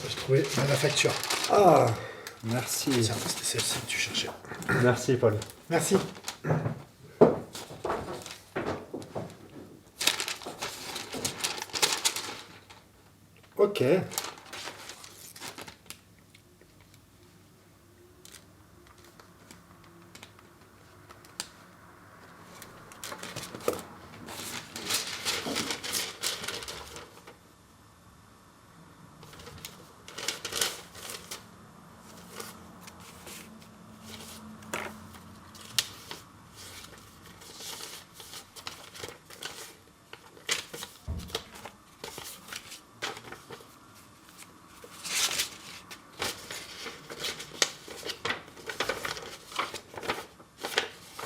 je trouvais la facture. Ah, merci. Tiens, c'était celle-ci que tu cherchais. Merci, Paul. Merci. Ok.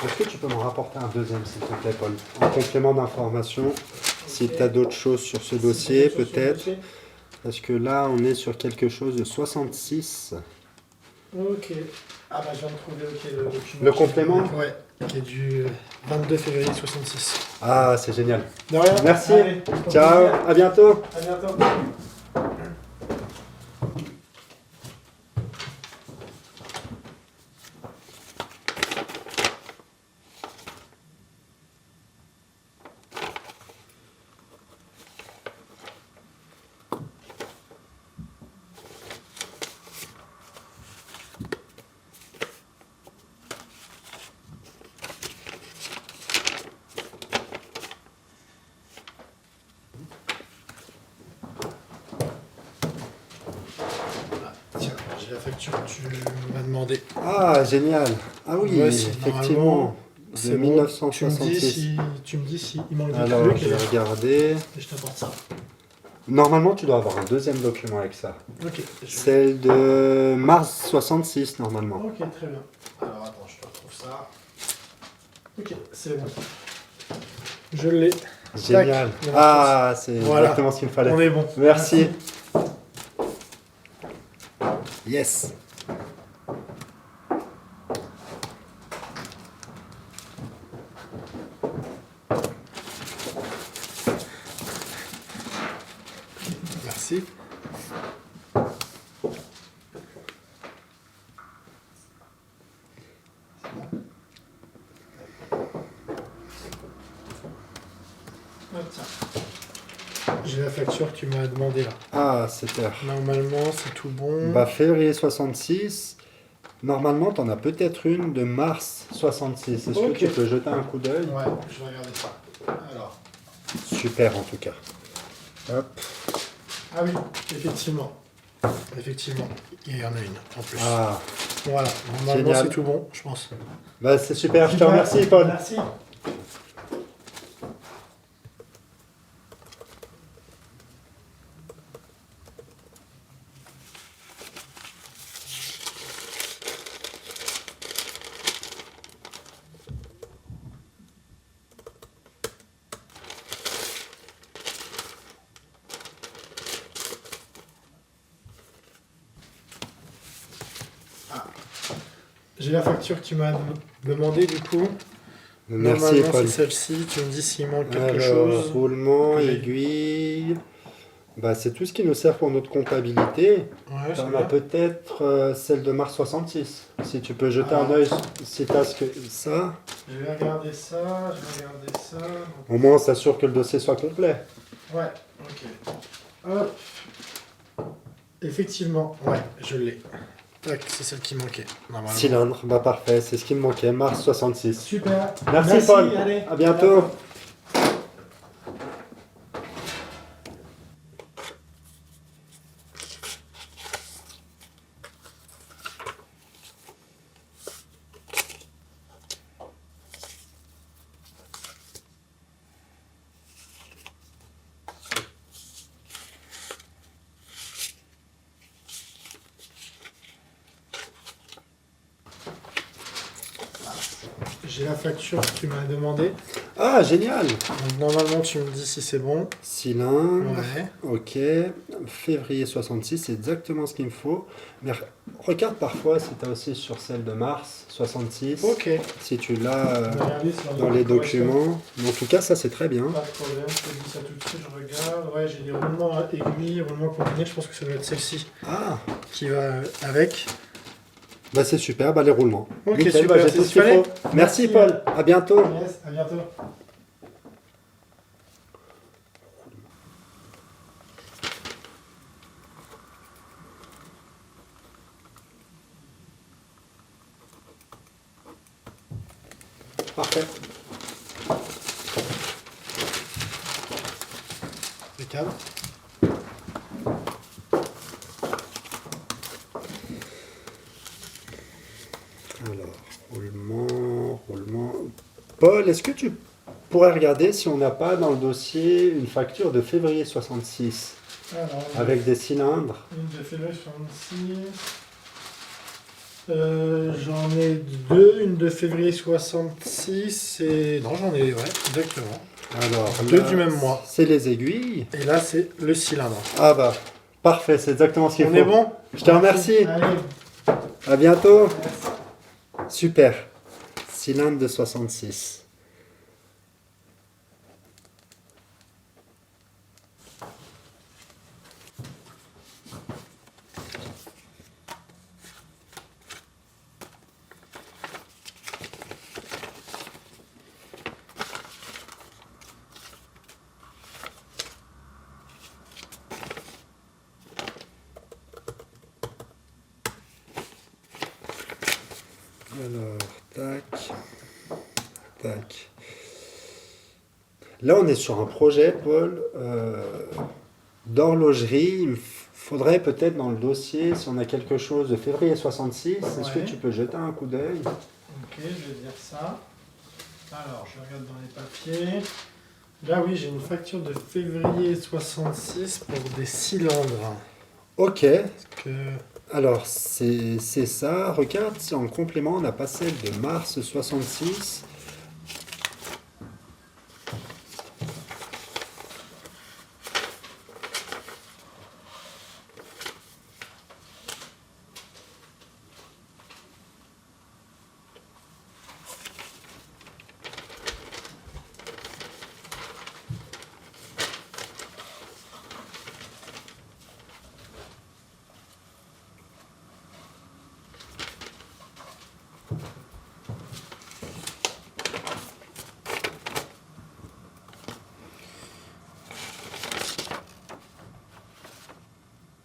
Est-ce que tu peux me rapporter un deuxième, s'il te plaît, Paul? En complément d'information, si tu as d'autres choses sur ce dossier, peut-être. Parce que là, on est sur quelque chose de 66. Ok. Ah bah je viens de trouver le document. Le complément? Ouais, qui est du 22 février 66. Ah, c'est génial. De rien. Merci. Allez, Ciao, à bientôt. à bientôt. Tiens, j'ai la facture que tu m'as demandé. Ah, génial. Ah oui, Ouais, effectivement. C'est De bon. 1966. Tu me dis si il manque des Alors, trucs je vais regarder. et je t'apporte ça. Normalement, tu dois avoir un deuxième document avec ça. Ok. Celle de mars 66, normalement. Ok, très bien. Alors attends, je te retrouve ça. Ok, c'est bon. Je l'ai. Génial. Tac. Ah, c'est Voilà. exactement ce qu'il me fallait. On est bon. Merci. Yes. Merci. Hop, tiens. J'ai la facture que tu m'as demandé là. Ah, super. Normalement, c'est tout bon. Bah, février 66. Normalement, tu en as peut-être une de mars 66. Est-ce Ok. que tu peux jeter un coup d'œil? Ouais, je vais regarder ça. Alors. Super, en tout cas. Hop. Ah oui, effectivement. Effectivement, il y en a une en plus. Ah, Voilà, normalement génial. c'est tout bon, je pense. bah, c'est super. Je te remercie, Paul. Merci. J'ai la facture que tu m'as demandé du coup. Merci, Normalement Paul. c'est celle-ci, tu me dis s'il manque quelque Alors, chose. roulement, Ok. aiguille. Bah, c'est tout ce qui nous sert pour notre comptabilité. Ouais, Tu c'est en as bien. peut-être celle de mars 66. Si tu peux jeter Ah. un œil, si tu as ça. Je vais regarder ça, je vais regarder ça. Au moins, on s'assure que le dossier soit complet. Ouais, ok. Hop. Effectivement, ouais, je l'ai. Tac, c'est celle qui manquait. Normalement. Cylindre, bah parfait, c'est ce qui me manquait, mars 66. Super. Merci, Paul. Allez, À bientôt. J'ai la facture que tu m'as demandé. Ah, génial! Donc normalement tu me dis si c'est bon. Cylindre. Ouais. Ok. Février 66, c'est exactement ce qu'il me faut. Mais regarde parfois si tu as aussi sur celle de mars 66. Ok. Si tu l'as On va regarder si on dans a les une correction. documents. Mais en tout cas, ça c'est très bien. Pas de problème, je te dis ça tout de suite, je regarde. Ouais, j'ai des roulements aiguilles, roulements combinés, je pense que ça doit être celle-ci Ah, qui va avec. bah c'est super, bah les roulements. Ok, Nickel, super, bah, j'ai c'est tout ce ce qu'il qu'il faut. fallait. Merci Paul, à bientôt. Yes, à bientôt. Parfait. Le câble. Alors, roulement. Paul, est-ce que tu pourrais regarder si on n'a pas dans le dossier une facture de février 66 Alors, avec des cylindres? une de février 66. J'en ai deux, une de février 66 et... Non, j'en ai, ouais, exactement. Alors, Deux là, du même mois. C'est les aiguilles. Et là, c'est le cylindre. Ah bah, parfait, c'est exactement ce qu'il On faut. est bon? Je te remercie. Allez, À bientôt. merci. Super. Cylindre de 66. Alors, tac, tac. Là, on est sur un projet, Paul, d'horlogerie. Il me faudrait peut-être dans le dossier, si on a quelque chose de février 66, est-ce que Ouais. tu peux jeter un coup d'œil? Ok, je vais dire ça. Alors, je regarde dans les papiers. Là, oui, j'ai une facture de février 66 pour des cylindres. Ok, Que... alors c'est ça. Regarde, si en complément, on n'a pas celle de mars 66.